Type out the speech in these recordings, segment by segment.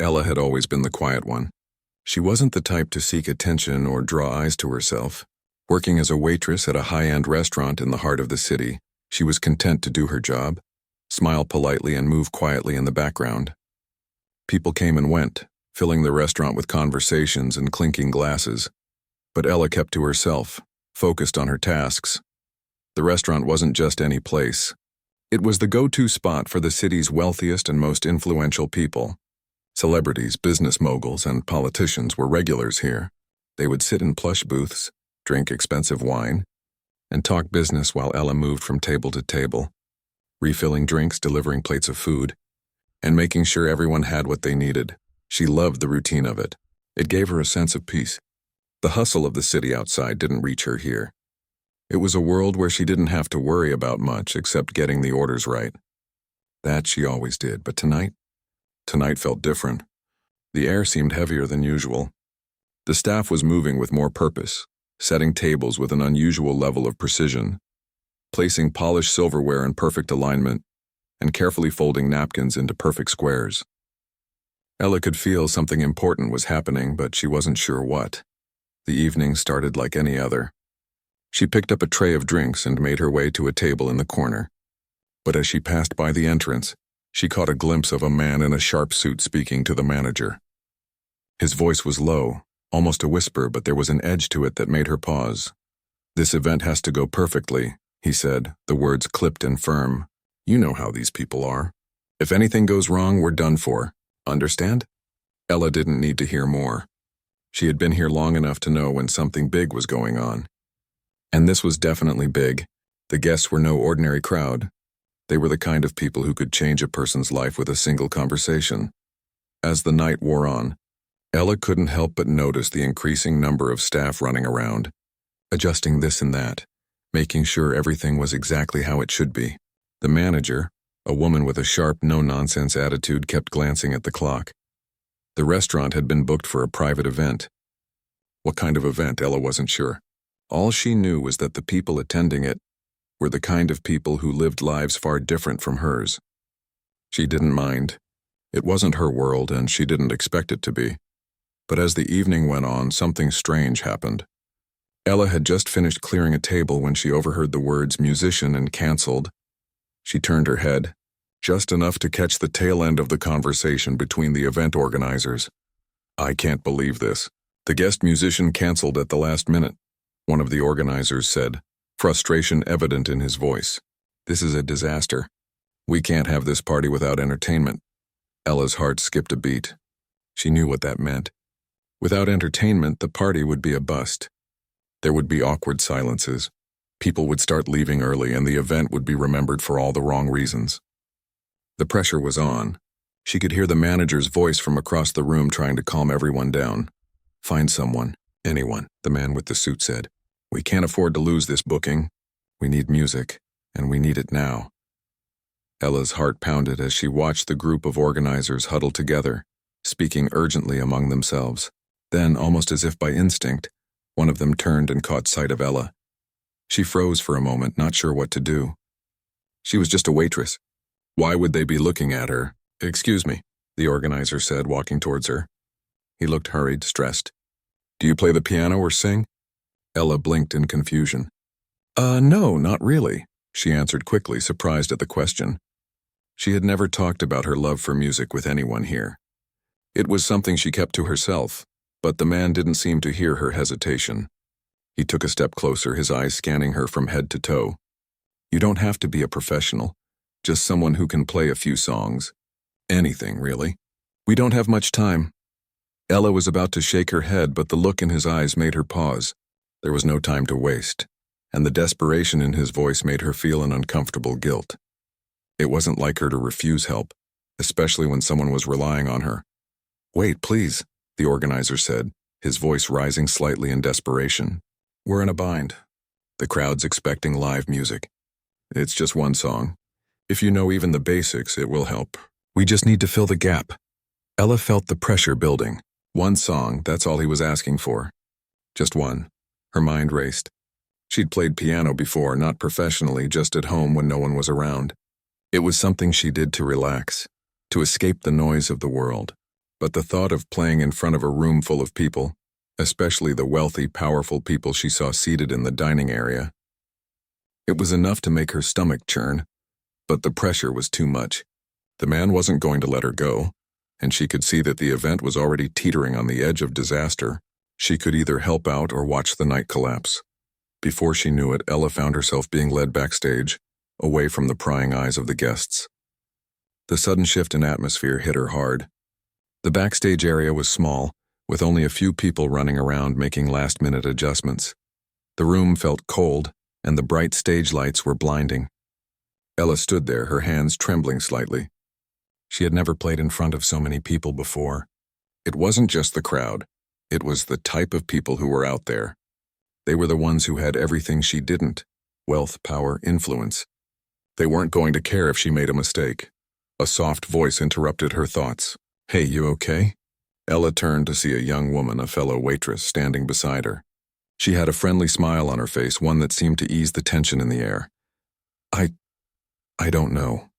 Ella had always been the quiet one. She wasn't the type to seek attention or draw eyes to herself. Working as a waitress at a high-end restaurant in the heart of the city, she was content to do her job, smile politely and move quietly in the background. People came and went, filling the restaurant with conversations and clinking glasses. But Ella kept to herself, focused on her tasks. The restaurant wasn't just any place. It was the go-to spot for the city's wealthiest and most influential people. Celebrities, business moguls, and politicians were regulars here. They would sit in plush booths, drink expensive wine, and talk business while Ella moved from table to table, refilling drinks, delivering plates of food, and making sure everyone had what they needed. She loved the routine of it. It gave her a sense of peace. The hustle of the city outside didn't reach her here. It was a world where she didn't have to worry about much except getting the orders right. That she always did, but tonight felt different. The air seemed heavier than usual. The staff was moving with more purpose, setting tables with an unusual level of precision, placing polished silverware in perfect alignment, and carefully folding napkins into perfect squares. Ella could feel something important was happening, but she wasn't sure what. The evening started like any other. She picked up a tray of drinks and made her way to a table in the corner. But as she passed by the entrance, she caught a glimpse of a man in a sharp suit speaking to the manager. His voice was low, almost a whisper, but there was an edge to it that made her pause. "This event has to go perfectly," he said, the words clipped and firm. "You know how these people are. If anything goes wrong, we're done for. Understand?" Ella didn't need to hear more. She had been here long enough to know when something big was going on. And this was definitely big. The guests were no ordinary crowd. They were the kind of people who could change a person's life with a single conversation. As the night wore on, Ella couldn't help but notice the increasing number of staff running around, adjusting this and that, making sure everything was exactly how it should be. The manager, a woman with a sharp, no-nonsense attitude, kept glancing at the clock. The restaurant had been booked for a private event. What kind of event, Ella wasn't sure. All she knew was that the people attending it were the kind of people who lived lives far different from hers. She didn't mind. It wasn't her world, and she didn't expect it to be. But as the evening went on, something strange happened. Ella had just finished clearing a table when she overheard the words musician and canceled. She turned her head, just enough to catch the tail end of the conversation between the event organizers. "I can't believe this. The guest musician canceled at the last minute," one of the organizers said, frustration evident in his voice. "This is a disaster. We can't have this party without entertainment." Ella's heart skipped a beat. She knew what that meant. Without entertainment, the party would be a bust. There would be awkward silences. People would start leaving early, and the event would be remembered for all the wrong reasons. The pressure was on. She could hear the manager's voice from across the room trying to calm everyone down. "Find someone, anyone," the man with the suit said. "We can't afford to lose this booking. We need music, and we need it now." Ella's heart pounded as she watched the group of organizers huddle together, speaking urgently among themselves. Then, almost as if by instinct, one of them turned and caught sight of Ella. She froze for a moment, not sure what to do. She was just a waitress. Why would they be looking at her? "Excuse me," the organizer said, walking towards her. He looked hurried, stressed. "Do you play the piano or sing?" Ella blinked in confusion. No, not really," she answered quickly, surprised at the question. She had never talked about her love for music with anyone here. It was something she kept to herself, but the man didn't seem to hear her hesitation. He took a step closer, his eyes scanning her from head to toe. "You don't have to be a professional, just someone who can play a few songs. Anything, really. We don't have much time." Ella was about to shake her head, but the look in his eyes made her pause. There was no time to waste, and the desperation in his voice made her feel an uncomfortable guilt. It wasn't like her to refuse help, especially when someone was relying on her. "Wait, please," the organizer said, his voice rising slightly in desperation. "We're in a bind. The crowd's expecting live music. It's just one song. If you know even the basics, it will help. We just need to fill the gap." Ella felt the pressure building. One song, that's all he was asking for. Just one. Her mind raced. She'd played piano before, not professionally, just at home when no one was around. It was something she did to relax, to escape the noise of the world. But the thought of playing in front of a room full of people, especially the wealthy, powerful people she saw seated in the dining area, it was enough to make her stomach churn, but the pressure was too much. The man wasn't going to let her go, and she could see that the event was already teetering on the edge of disaster. She could either help out or watch the night collapse. Before she knew it, Ella found herself being led backstage, away from the prying eyes of the guests. The sudden shift in atmosphere hit her hard. The backstage area was small, with only a few people running around making last-minute adjustments. The room felt cold, and the bright stage lights were blinding. Ella stood there, her hands trembling slightly. She had never played in front of so many people before. It wasn't just the crowd. It was the type of people who were out there. They were the ones who had everything she didn't: wealth, power, influence. They weren't going to care if she made a mistake. A soft voice interrupted her thoughts. "Hey, you okay?" Ella turned to see a young woman, a fellow waitress, standing beside her. She had a friendly smile on her face, one that seemed to ease the tension in the air. I don't know,"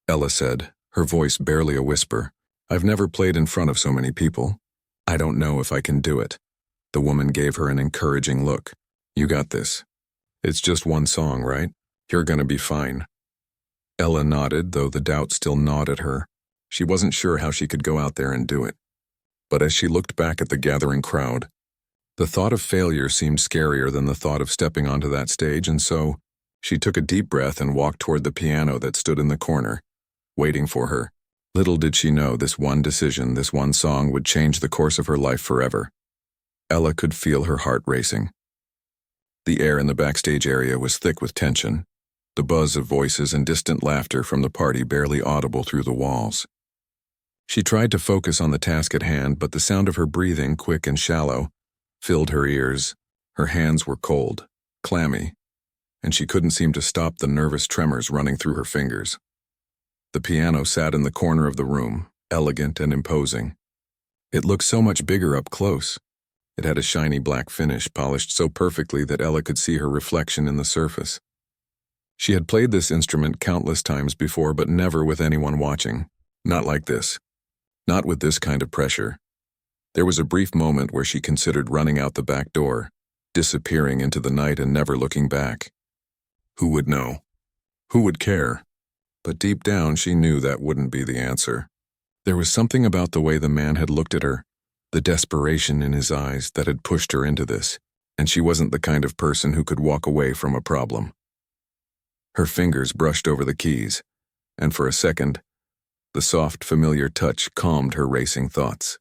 Ella said, her voice barely a whisper. "I've never played in front of so many people. I don't know if I can do it." The woman gave her an encouraging look. "You got this. It's just one song, right? You're gonna be fine." Ella nodded, though the doubt still gnawed at her. She wasn't sure how she could go out there and do it. But as she looked back at the gathering crowd, the thought of failure seemed scarier than the thought of stepping onto that stage, and so she took a deep breath and walked toward the piano that stood in the corner, waiting for her. Little did she know this one decision, this one song, would change the course of her life forever. Ella could feel her heart racing. The air in the backstage area was thick with tension, the buzz of voices and distant laughter from the party barely audible through the walls. She tried to focus on the task at hand, but the sound of her breathing, quick and shallow, filled her ears. Her hands were cold, clammy, and she couldn't seem to stop the nervous tremors running through her fingers. The piano sat in the corner of the room, elegant and imposing. It looked so much bigger up close. It had a shiny black finish, polished so perfectly that Ella could see her reflection in the surface. She had played this instrument countless times before, but never with anyone watching. Not like this. Not with this kind of pressure. There was a brief moment where she considered running out the back door, disappearing into the night and never looking back. Who would know? Who would care? But deep down, she knew that wouldn't be the answer. There was something about the way the man had looked at her, the desperation in his eyes, that had pushed her into this, and she wasn't the kind of person who could walk away from a problem. Her fingers brushed over the keys, and for a second, the soft, familiar touch calmed her racing thoughts.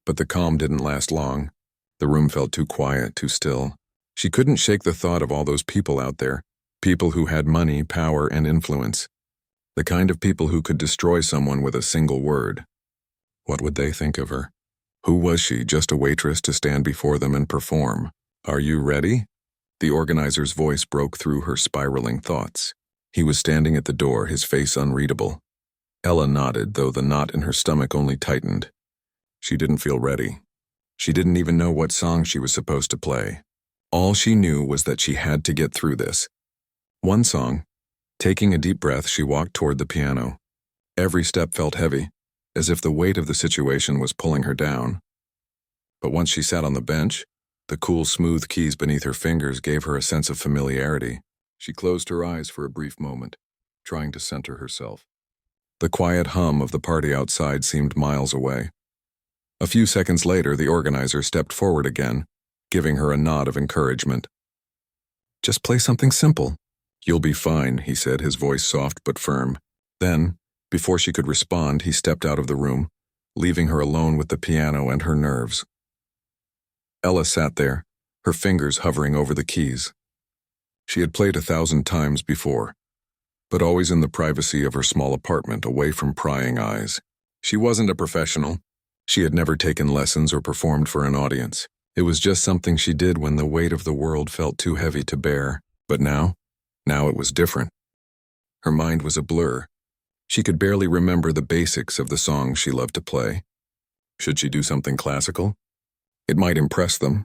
But the calm didn't last long. The room felt too quiet, too still. She couldn't shake the thought of all those people out there, people who had money, power, and influence. The kind of people who could destroy someone with a single word. What would they think of her? Who was she, just a waitress to stand before them and perform? "Are you ready?" The organizer's voice broke through her spiraling thoughts. He was standing at the door, his face unreadable. Ella nodded, though the knot in her stomach only tightened. She didn't feel ready. She didn't even know what song she was supposed to play. All she knew was that she had to get through this. One song. Taking a deep breath, she walked toward the piano. Every step felt heavy, as if the weight of the situation was pulling her down. But once she sat on the bench, the cool, smooth keys beneath her fingers gave her a sense of familiarity. She closed her eyes for a brief moment, trying to center herself. The quiet hum of the party outside seemed miles away. A few seconds later, the organizer stepped forward again, giving her a nod of encouragement. "Just play something simple. You'll be fine," he said, his voice soft but firm. Then, before she could respond, he stepped out of the room, leaving her alone with the piano and her nerves. Ella sat there, her fingers hovering over the keys. She had played 1,000 times before, but always in the privacy of her small apartment, away from prying eyes. She wasn't a professional. She had never taken lessons or performed for an audience. It was just something she did when the weight of the world felt too heavy to bear. But now it was different. Her mind was a blur. She could barely remember the basics of the songs she loved to play. Should she do something classical? It might impress them.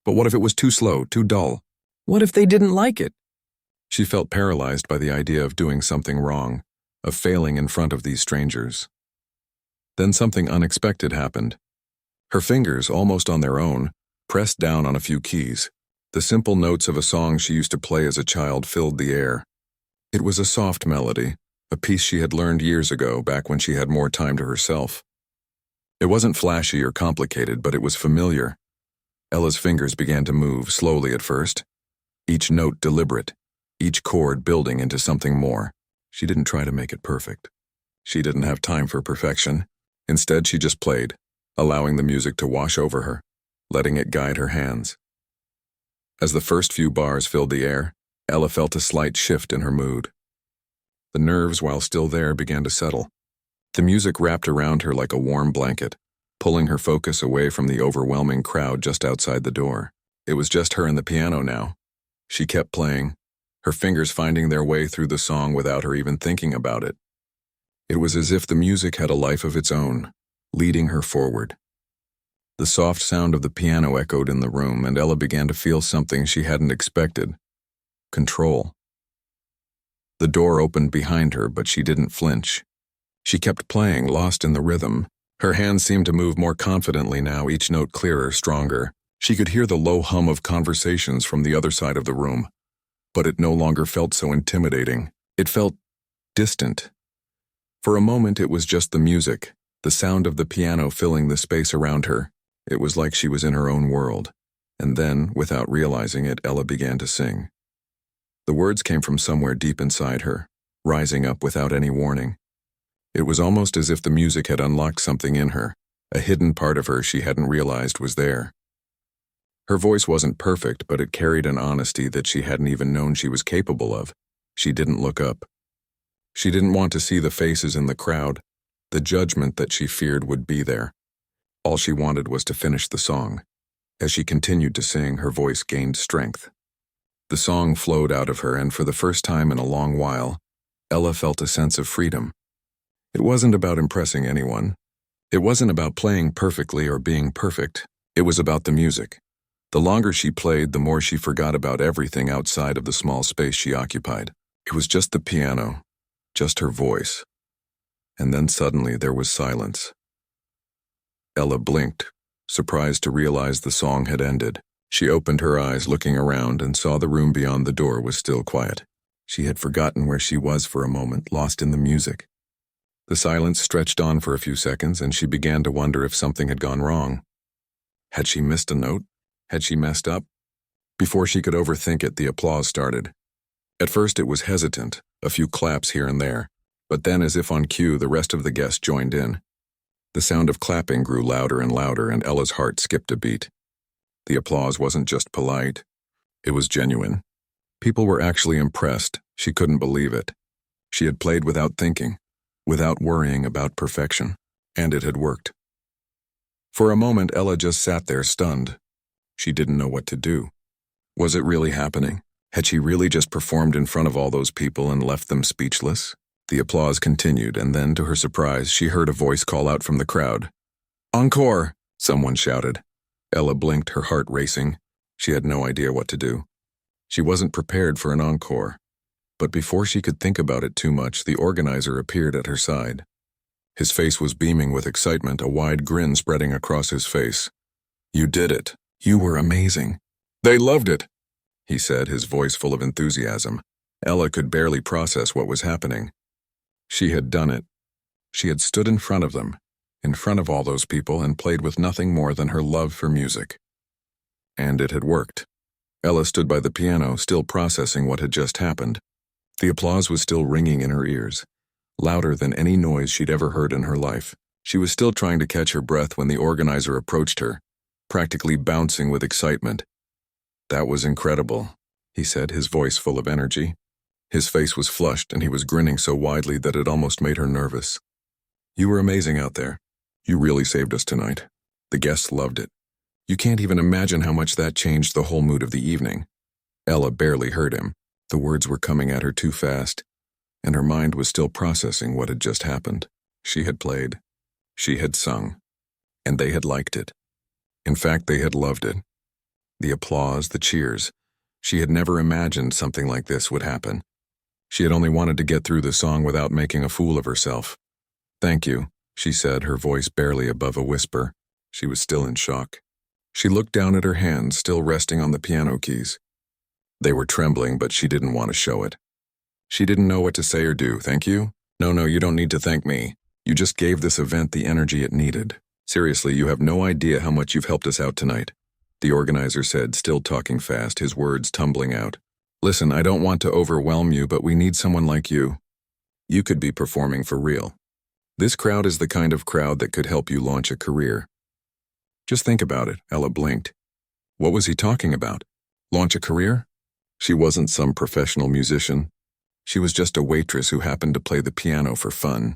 But what if it was too slow, too dull? What if they didn't like it? She felt paralyzed by the idea of doing something wrong, of failing in front of these strangers. Then something unexpected happened. Her fingers, almost on their own, pressed down on a few keys. The simple notes of a song she used to play as a child filled the air. It was a soft melody, a piece she had learned years ago, back when she had more time to herself. It wasn't flashy or complicated, but it was familiar. Ella's fingers began to move, slowly at first, each note deliberate, each chord building into something more. She didn't try to make it perfect. She didn't have time for perfection. Instead, she just played, allowing the music to wash over her, letting it guide her hands. As the first few bars filled the air, Ella felt a slight shift in her mood. The nerves, while still there, began to settle. The music wrapped around her like a warm blanket, pulling her focus away from the overwhelming crowd just outside the door. It was just her and the piano now. She kept playing, her fingers finding their way through the song without her even thinking about it. It was as if the music had a life of its own, leading her forward. The soft sound of the piano echoed in the room, and Ella began to feel something she hadn't expected: control. The door opened behind her, but she didn't flinch. She kept playing, lost in the rhythm. Her hands seemed to move more confidently now, each note clearer, stronger. She could hear the low hum of conversations from the other side of the room, but it no longer felt so intimidating. It felt distant. For a moment, it was just the music, the sound of the piano filling the space around her. It was like she was in her own world. And then, without realizing it, Ella began to sing. The words came from somewhere deep inside her, rising up without any warning. It was almost as if the music had unlocked something in her, a hidden part of her she hadn't realized was there. Her voice wasn't perfect, but it carried an honesty that she hadn't even known she was capable of. She didn't look up. She didn't want to see the faces in the crowd, the judgment that she feared would be there. All she wanted was to finish the song. As she continued to sing, her voice gained strength. The song flowed out of her, and for the first time in a long while, Ella felt a sense of freedom. It wasn't about impressing anyone. It wasn't about playing perfectly or being perfect. It was about the music. The longer she played, the more she forgot about everything outside of the small space she occupied. It was just the piano, just her voice. And then suddenly there was silence. Ella blinked, surprised to realize the song had ended. She opened her eyes, looking around, and saw the room beyond the door was still quiet. She had forgotten where she was for a moment, lost in the music. The silence stretched on for a few seconds, and she began to wonder if something had gone wrong. Had she missed a note? Had she messed up? Before she could overthink it, the applause started. At first it was hesitant, a few claps here and there, but then, as if on cue, the rest of the guests joined in. The sound of clapping grew louder and louder, and Ella's heart skipped a beat. The applause wasn't just polite. It was genuine. People were actually impressed. She couldn't believe it. She had played without thinking, without worrying about perfection, and it had worked. For a moment, Ella just sat there stunned. She didn't know what to do. Was it really happening? Had she really just performed in front of all those people and left them speechless? The applause continued, and then, to her surprise, she heard a voice call out from the crowd. "Encore!" someone shouted. Ella blinked, her heart racing. She had no idea what to do. She wasn't prepared for an encore. But before she could think about it too much, the organizer appeared at her side. His face was beaming with excitement, a wide grin spreading across his face. "You did it. You were amazing. They loved it," he said, his voice full of enthusiasm. Ella could barely process what was happening. She had done it. She had stood in front of them, in front of all those people, and played with nothing more than her love for music. And it had worked. Ella stood by the piano, still processing what had just happened. The applause was still ringing in her ears, louder than any noise she'd ever heard in her life. She was still trying to catch her breath when the organizer approached her, practically bouncing with excitement. "That was incredible," he said, his voice full of energy. His face was flushed, and he was grinning so widely that it almost made her nervous. "You were amazing out there. You really saved us tonight. The guests loved it. You can't even imagine how much that changed the whole mood of the evening." Ella barely heard him. The words were coming at her too fast, and her mind was still processing what had just happened. She had played. She had sung. And they had liked it. In fact, they had loved it. The applause, the cheers. She had never imagined something like this would happen. She had only wanted to get through the song without making a fool of herself. "Thank you," she said, her voice barely above a whisper. She was still in shock. She looked down at her hands, still resting on the piano keys. They were trembling, but she didn't want to show it. She didn't know what to say or do. Thank you? No, you don't need to thank me. You just gave this event the energy it needed. Seriously, you have no idea how much you've helped us out tonight, the organizer said, still talking fast, his words tumbling out. Listen, I don't want to overwhelm you, but we need someone like you. You could be performing for real. This crowd is the kind of crowd that could help you launch a career. Just think about it, Ella blinked. What was he talking about? Launch a career? She wasn't some professional musician. She was just a waitress who happened to play the piano for fun.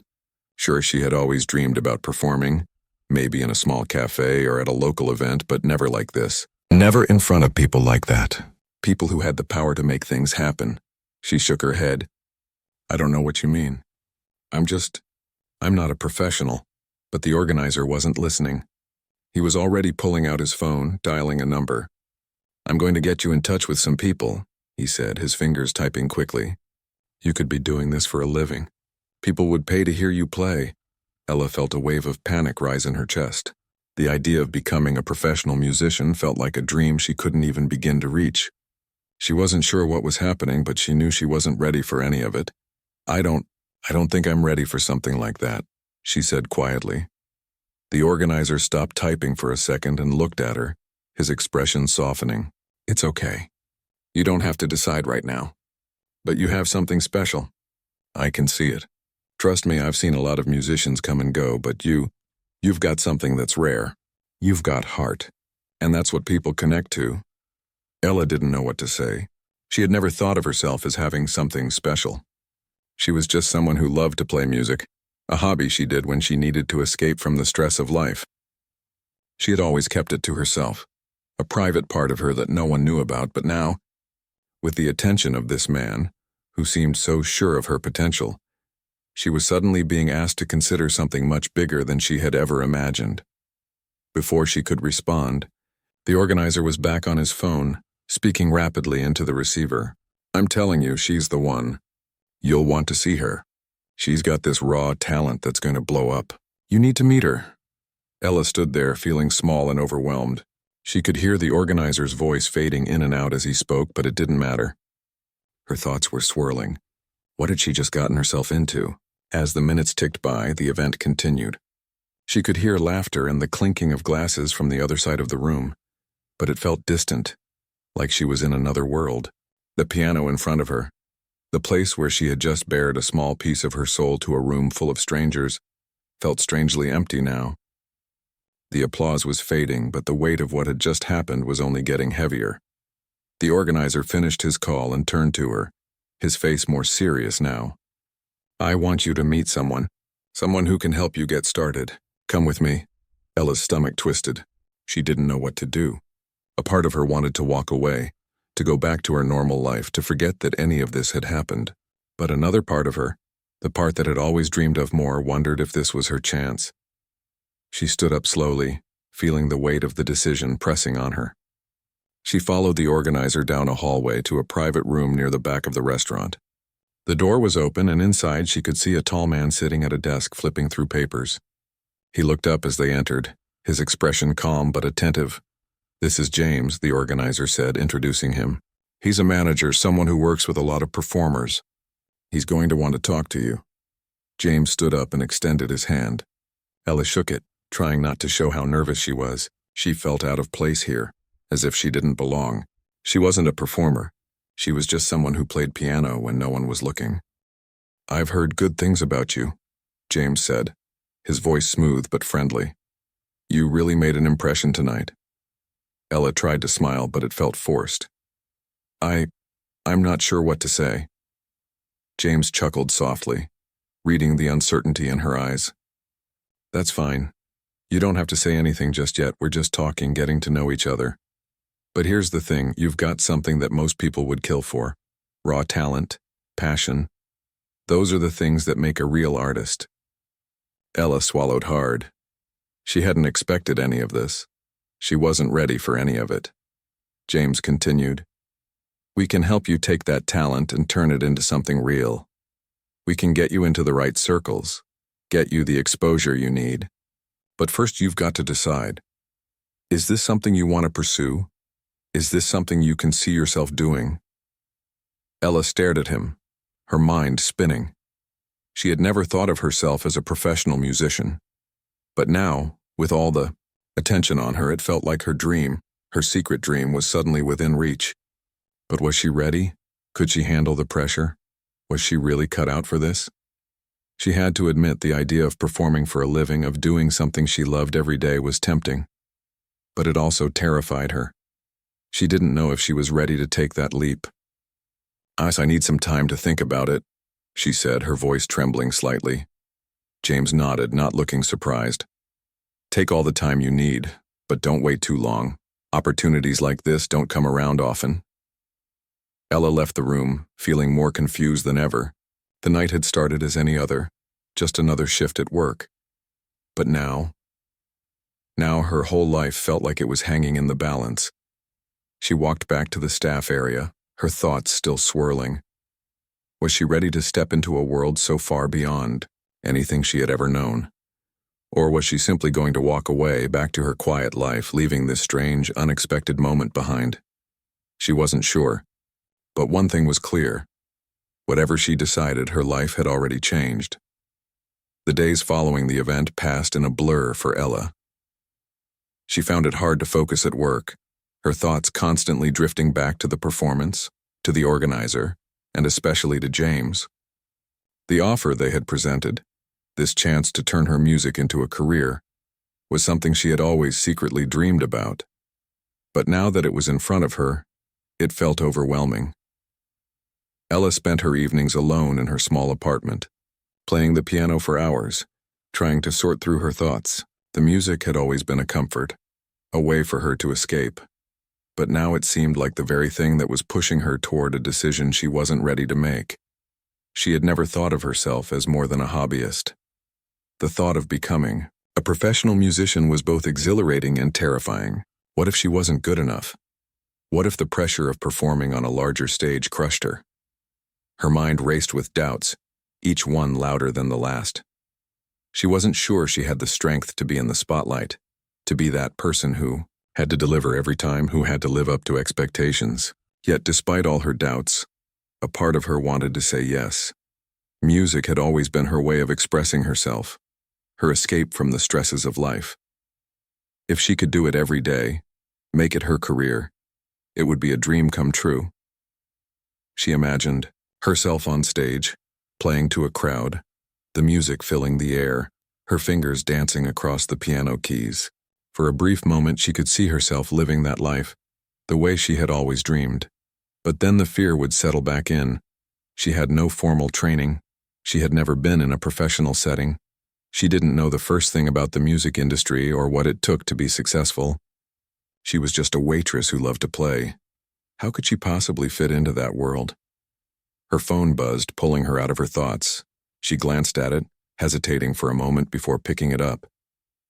Sure, she had always dreamed about performing, maybe in a small cafe or at a local event, but never like this. Never in front of people like that. People who had the power to make things happen. She shook her head. I don't know what you mean. I'm not a professional. But the organizer wasn't listening. He was already pulling out his phone, dialing a number. I'm going to get you in touch with some people, he said, his fingers typing quickly. You could be doing this for a living. People would pay to hear you play. Ella felt a wave of panic rise in her chest. The idea of becoming a professional musician felt like a dream she couldn't even begin to reach. She wasn't sure what was happening, but she knew she wasn't ready for any of it. I don't think I'm ready for something like that, she said quietly. The organizer stopped typing for a second and looked at her, his expression softening. It's okay. You don't have to decide right now. But you have something special. I can see it. Trust me, I've seen a lot of musicians come and go, but you've got something that's rare. You've got heart. And that's what people connect to. Ella didn't know what to say. She had never thought of herself as having something special. She was just someone who loved to play music, a hobby she did when she needed to escape from the stress of life. She had always kept it to herself, a private part of her that no one knew about, but now, with the attention of this man, who seemed so sure of her potential, she was suddenly being asked to consider something much bigger than she had ever imagined. Before she could respond, the organizer was back on his phone, speaking rapidly into the receiver. I'm telling you, she's the one. You'll want to see her. She's got this raw talent that's going to blow up. You need to meet her. Ella stood there, feeling small and overwhelmed. She could hear the organizer's voice fading in and out as he spoke, but it didn't matter. Her thoughts were swirling. What had she just gotten herself into? As the minutes ticked by, the event continued. She could hear laughter and the clinking of glasses from the other side of the room, but it felt distant, like she was in another world. The piano in front of her, the place where she had just bared a small piece of her soul to a room full of strangers, felt strangely empty now. The applause was fading, but the weight of what had just happened was only getting heavier. The organizer finished his call and turned to her, his face more serious now. I want you to meet someone who can help you get started. Come with me. Ella's stomach twisted. She didn't know what to do. A part of her wanted to walk away, to go back to her normal life, to forget that any of this had happened. But another part of her, the part that had always dreamed of more, wondered if this was her chance. She stood up slowly, feeling the weight of the decision pressing on her. She followed the organizer down a hallway to a private room near the back of the restaurant. The door was open, and inside she could see a tall man sitting at a desk flipping through papers. He looked up as they entered, his expression calm but attentive. This is James, the organizer said, introducing him. He's a manager, someone who works with a lot of performers. He's going to want to talk to you. James stood up and extended his hand. Ella shook it, trying not to show how nervous she was. She felt out of place here, as if she didn't belong. She wasn't a performer. She was just someone who played piano when no one was looking. I've heard good things about you, James said, his voice smooth but friendly. You really made an impression tonight. Ella tried to smile, but it felt forced. I'm not sure what to say. James chuckled softly, reading the uncertainty in her eyes. That's fine. You don't have to say anything just yet. We're just talking, getting to know each other. But here's the thing, you've got something that most people would kill for. Raw talent, passion. Those are the things that make a real artist. Ella swallowed hard. She hadn't expected any of this. She wasn't ready for any of it. James continued. We can help you take that talent and turn it into something real. We can get you into the right circles, get you the exposure you need. But first you've got to decide. Is this something you want to pursue? Is this something you can see yourself doing? Ella stared at him, her mind spinning. She had never thought of herself as a professional musician. But now, with all the attention on her, it felt like her dream, her secret dream, was suddenly within reach. But was she ready? Could she handle the pressure? Was she really cut out for this? She had to admit the idea of performing for a living, of doing something she loved every day, was tempting. But it also terrified her. She didn't know if she was ready to take that leap. I need some time to think about it, she said, her voice trembling slightly. James nodded, not looking surprised. Take all the time you need, but don't wait too long. Opportunities like this don't come around often. Ella left the room, feeling more confused than ever. The night had started as any other, just another shift at work. But now her whole life felt like it was hanging in the balance. She walked back to the staff area, her thoughts still swirling. Was she ready to step into a world so far beyond anything she had ever known? Or was she simply going to walk away, back to her quiet life, leaving this strange, unexpected moment behind? She wasn't sure. But one thing was clear. Whatever she decided, her life had already changed. The days following the event passed in a blur for Ella. She found it hard to focus at work, her thoughts constantly drifting back to the performance, to the organizer, and especially to James. The offer they had presented, this chance to turn her music into a career, was something she had always secretly dreamed about. But now that it was in front of her, it felt overwhelming. Ella spent her evenings alone in her small apartment, playing the piano for hours, trying to sort through her thoughts. The music had always been a comfort, a way for her to escape. But now it seemed like the very thing that was pushing her toward a decision she wasn't ready to make. She had never thought of herself as more than a hobbyist. The thought of becoming a professional musician was both exhilarating and terrifying. What if she wasn't good enough? What if the pressure of performing on a larger stage crushed her? Her mind raced with doubts, each one louder than the last. She wasn't sure she had the strength to be in the spotlight, to be that person who had to deliver every time, who had to live up to expectations. Yet despite all her doubts, a part of her wanted to say yes. Music had always been her way of expressing herself, her escape from the stresses of life. If she could do it every day, make it her career, it would be a dream come true. She imagined herself on stage, playing to a crowd, the music filling the air, her fingers dancing across the piano keys. For a brief moment she could see herself living that life, the way she had always dreamed. But then the fear would settle back in. She had no formal training. She had never been in a professional setting. She didn't know the first thing about the music industry or what it took to be successful. She was just a waitress who loved to play. How could she possibly fit into that world? Her phone buzzed, pulling her out of her thoughts. She glanced at it, hesitating for a moment before picking it up.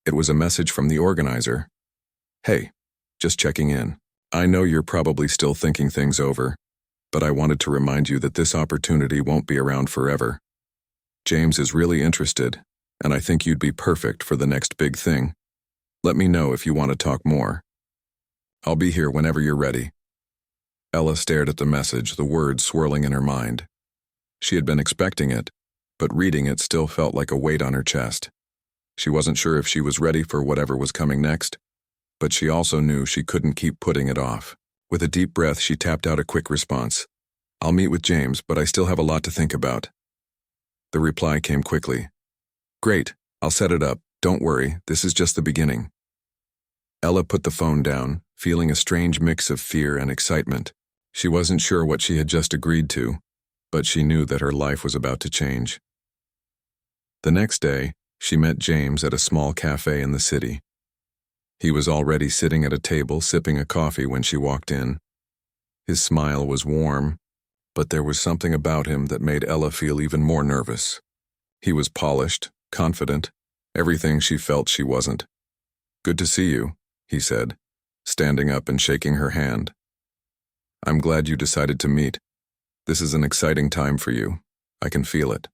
It was a message from the organizer. Hey, just checking in. I know you're probably still thinking things over, but I wanted to remind you that this opportunity won't be around forever. James is really interested, and I think you'd be perfect for the next big thing. Let me know if you want to talk more. I'll be here whenever you're ready. Ella stared at the message, the words swirling in her mind. She had been expecting it, but reading it still felt like a weight on her chest. She wasn't sure if she was ready for whatever was coming next, but she also knew she couldn't keep putting it off. With a deep breath, she tapped out a quick response. I'll meet with James, but I still have a lot to think about. The reply came quickly. Great, I'll set it up. Don't worry, this is just the beginning. Ella put the phone down, feeling a strange mix of fear and excitement. She wasn't sure what she had just agreed to, but she knew that her life was about to change. The next day, she met James at a small cafe in the city. He was already sitting at a table sipping a coffee when she walked in. His smile was warm, but there was something about him that made Ella feel even more nervous. He was polished, confident, everything she felt she wasn't. Good to see you, he said, standing up and shaking her hand. I'm glad you decided to meet. This is an exciting time for you. I can feel it.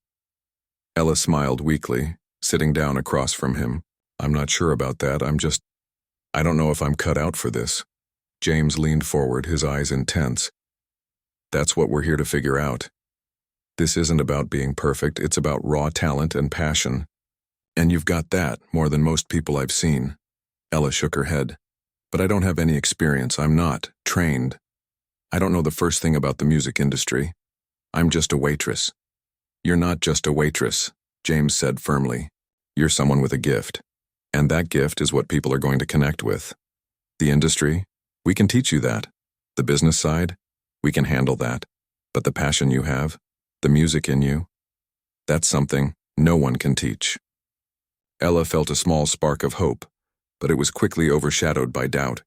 Ella smiled weakly, sitting down across from him. "I'm not sure about that. I don't know if I'm cut out for this." James leaned forward, his eyes intense. "That's what we're here to figure out. This isn't about being perfect, it's about raw talent and passion. And you've got that, more than most people I've seen." Ella shook her head. "But I don't have any experience. I'm not trained. I don't know the first thing about the music industry. I'm just a waitress." "You're not just a waitress," James said firmly. "You're someone with a gift. And that gift is what people are going to connect with. The industry, we can teach you that. The business side, we can handle that. But the passion you have, the music in you, that's something no one can teach." Ella felt a small spark of hope, but it was quickly overshadowed by doubt.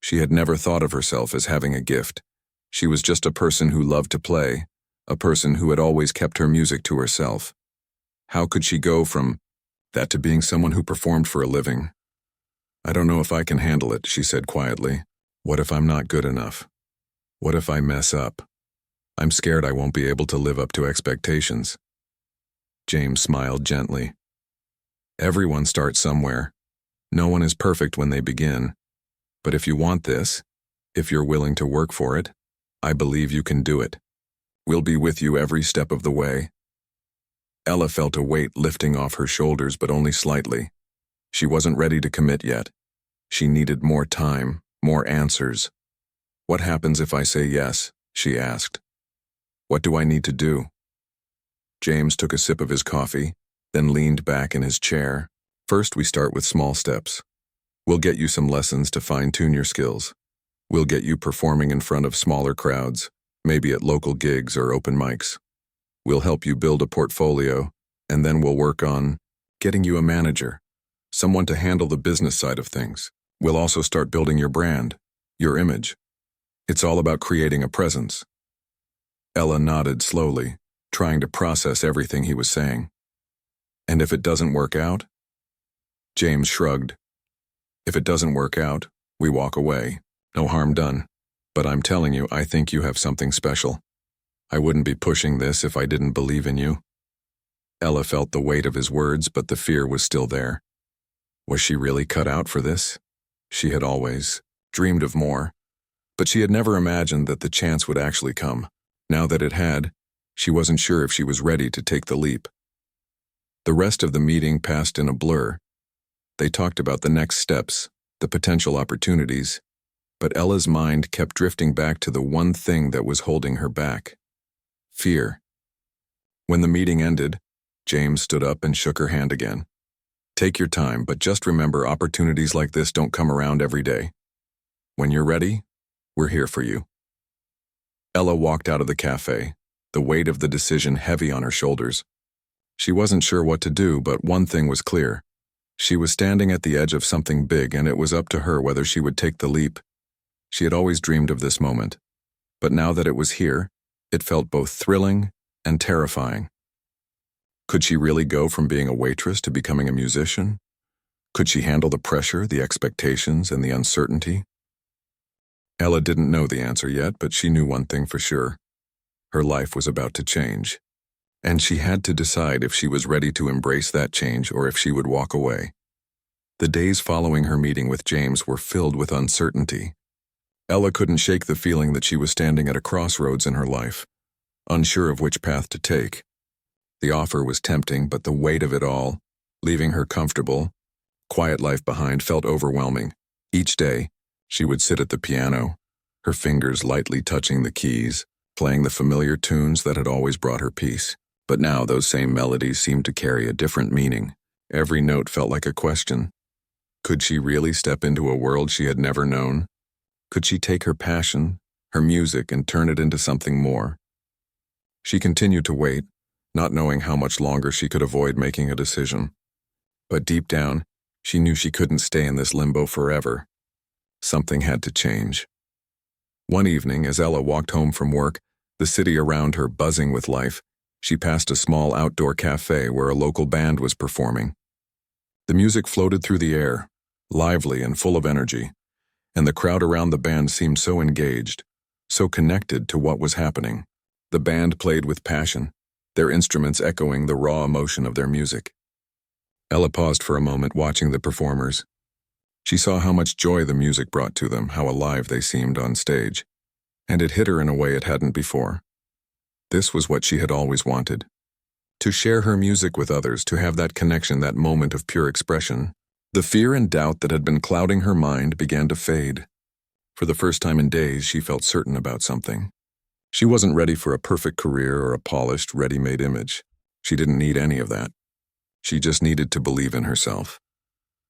She had never thought of herself as having a gift. She was just a person who loved to play, a person who had always kept her music to herself. How could she go from that to being someone who performed for a living? "I don't know if I can handle it," she said quietly. "What if I'm not good enough? What if I mess up? I'm scared I won't be able to live up to expectations." James smiled gently. "Everyone starts somewhere. No one is perfect when they begin. But if you want this, if you're willing to work for it, I believe you can do it. We'll be with you every step of the way." Ella felt a weight lifting off her shoulders, but only slightly. She wasn't ready to commit yet. She needed more time, more answers. "What happens if I say yes?" she asked. "What do I need to do?" James took a sip of his coffee, then leaned back in his chair. "First, we start with small steps. We'll get you some lessons to fine-tune your skills. We'll get you performing in front of smaller crowds, maybe at local gigs or open mics. We'll help you build a portfolio, and then we'll work on getting you a manager, someone to handle the business side of things. We'll also start building your brand, your image. It's all about creating a presence." Ella nodded slowly, trying to process everything he was saying. "And if it doesn't work out?" James shrugged. "If it doesn't work out, we walk away. No harm done. But I'm telling you, I think you have something special. I wouldn't be pushing this if I didn't believe in you." Ella felt the weight of his words, but the fear was still there. Was she really cut out for this? She had always dreamed of more, but she had never imagined that the chance would actually come. Now that it had, she wasn't sure if she was ready to take the leap. The rest of the meeting passed in a blur. They talked about the next steps, the potential opportunities, but Ella's mind kept drifting back to the one thing that was holding her back: fear. When the meeting ended, James stood up and shook her hand again. "Take your time, but just remember, opportunities like this don't come around every day. When you're ready, we're here for you." Ella walked out of the cafe, the weight of the decision heavy on her shoulders. She wasn't sure what to do, but one thing was clear. She was standing at the edge of something big, and it was up to her whether she would take the leap. She had always dreamed of this moment, but now that it was here, it felt both thrilling and terrifying. Could she really go from being a waitress to becoming a musician? Could she handle the pressure, the expectations, and the uncertainty? Ella didn't know the answer yet, but she knew one thing for sure. Her life was about to change, and she had to decide if she was ready to embrace that change or if she would walk away. The days following her meeting with James were filled with uncertainty. Ella couldn't shake the feeling that she was standing at a crossroads in her life, unsure of which path to take. The offer was tempting, but the weight of it all, leaving her comfortable, quiet life behind, felt overwhelming. Each day, she would sit at the piano, her fingers lightly touching the keys, playing the familiar tunes that had always brought her peace. But now those same melodies seemed to carry a different meaning. Every note felt like a question. Could she really step into a world she had never known? Could she take her passion, her music, and turn it into something more? She continued to wait, not knowing how much longer she could avoid making a decision. But deep down, she knew she couldn't stay in this limbo forever. Something had to change. One evening, as Ella walked home from work, the city around her buzzing with life, she passed a small outdoor cafe where a local band was performing. The music floated through the air, lively and full of energy, and the crowd around the band seemed so engaged, so connected to what was happening. The band played with passion, their instruments echoing the raw emotion of their music. Ella paused for a moment, watching the performers. She saw how much joy the music brought to them, how alive they seemed on stage. And it hit her in a way it hadn't before. This was what she had always wanted. To share her music with others, to have that connection, that moment of pure expression. The fear and doubt that had been clouding her mind began to fade. For the first time in days, she felt certain about something. She wasn't ready for a perfect career or a polished, ready-made image. She didn't need any of that. She just needed to believe in herself.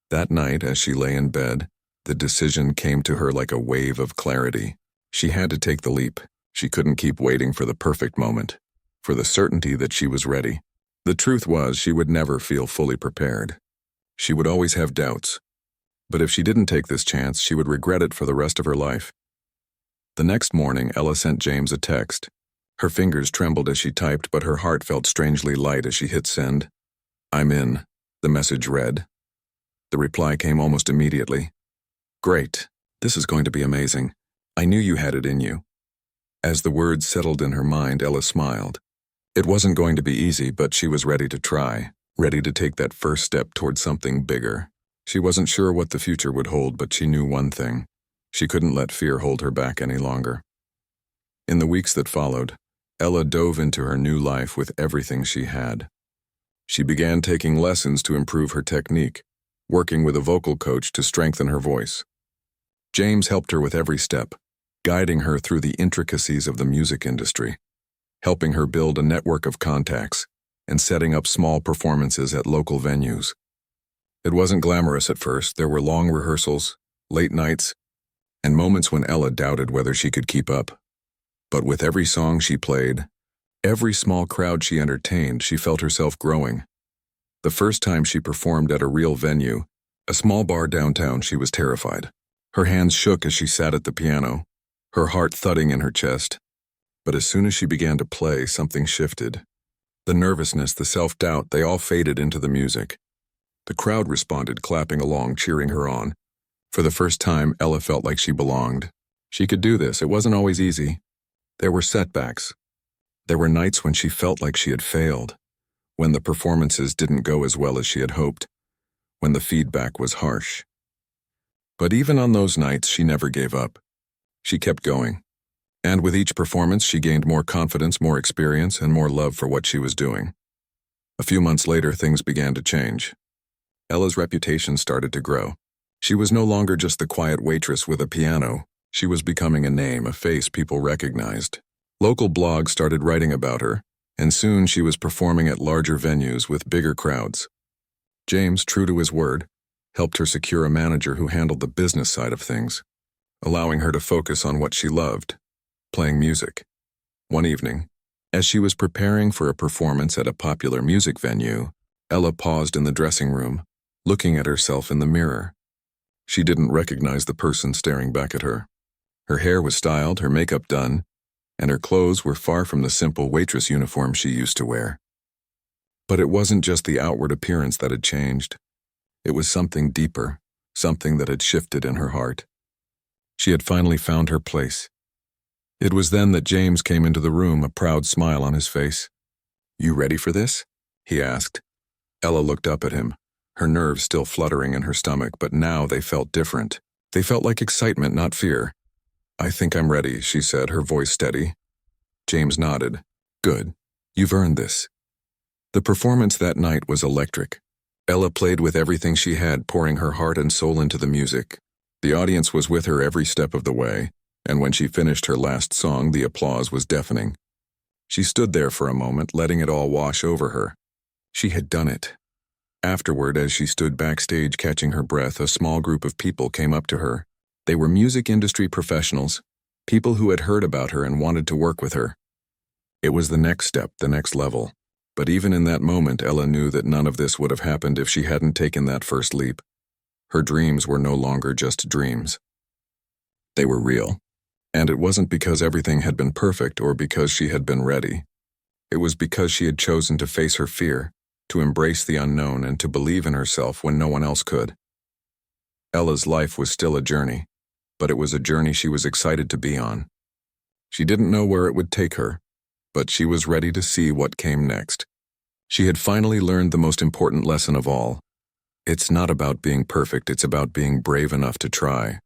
That night, as she lay in bed, the decision came to her like a wave of clarity. She had to take the leap. She couldn't keep waiting for the perfect moment, for the certainty that she was ready. The truth was, she would never feel fully prepared. She would always have doubts. But if she didn't take this chance, she would regret it for the rest of her life. The next morning, Ella sent James a text. Her fingers trembled as she typed, but her heart felt strangely light as she hit send. "I'm in," the message read. The reply came almost immediately. "Great. This is going to be amazing. I knew you had it in you." As the words settled in her mind, Ella smiled. It wasn't going to be easy, but she was ready to try, ready to take that first step towards something bigger. She wasn't sure what the future would hold, but she knew one thing. She couldn't let fear hold her back any longer. In the weeks that followed, Ella dove into her new life with everything she had. She began taking lessons to improve her technique, working with a vocal coach to strengthen her voice. James helped her with every step, guiding her through the intricacies of the music industry, helping her build a network of contacts, and setting up small performances at local venues. It wasn't glamorous at first. There were long rehearsals, late nights, and moments when Ella doubted whether she could keep up. But with every song she played, every small crowd she entertained, she felt herself growing. The first time she performed at a real venue, a small bar downtown, she was terrified. Her hands shook as she sat at the piano, her heart thudding in her chest. But as soon as she began to play, something shifted. The nervousness, the self-doubt, they all faded into the music. The crowd responded, clapping along, cheering her on. For the first time, Ella felt like she belonged. She could do this. It wasn't always easy. There were setbacks. There were nights when she felt like she had failed, when the performances didn't go as well as she had hoped, when the feedback was harsh. But even on those nights, she never gave up. She kept going. And with each performance, she gained more confidence, more experience, and more love for what she was doing. A few months later, things began to change. Ella's reputation started to grow. She was no longer just the quiet waitress with a piano. She was becoming a name, a face people recognized. Local blogs started writing about her, and soon she was performing at larger venues with bigger crowds. James, true to his word, helped her secure a manager who handled the business side of things, allowing her to focus on what she loved, playing music. One evening, as she was preparing for a performance at a popular music venue, Ella paused in the dressing room, looking at herself in the mirror. She didn't recognize the person staring back at her. Her hair was styled, her makeup done, and her clothes were far from the simple waitress uniform she used to wear. But it wasn't just the outward appearance that had changed. It was something deeper, something that had shifted in her heart. She had finally found her place. It was then that James came into the room, a proud smile on his face. "You ready for this?" he asked. Ella looked up at him, her nerves still fluttering in her stomach, but now they felt different. They felt like excitement, not fear. "I think I'm ready," she said, her voice steady. James nodded. "Good. You've earned this." The performance that night was electric. Ella played with everything she had, pouring her heart and soul into the music. The audience was with her every step of the way, and when she finished her last song, the applause was deafening. She stood there for a moment, letting it all wash over her. She had done it. Afterward, as she stood backstage catching her breath, a small group of people came up to her. They were music industry professionals, people who had heard about her and wanted to work with her. It was the next step, the next level. But even in that moment, Ella knew that none of this would have happened if she hadn't taken that first leap. Her dreams were no longer just dreams. They were real. And it wasn't because everything had been perfect or because she had been ready. It was because she had chosen to face her fear, to embrace the unknown, and to believe in herself when no one else could. Ella's life was still a journey, but it was a journey she was excited to be on. She didn't know where it would take her, but she was ready to see what came next. She had finally learned the most important lesson of all. It's not about being perfect, it's about being brave enough to try.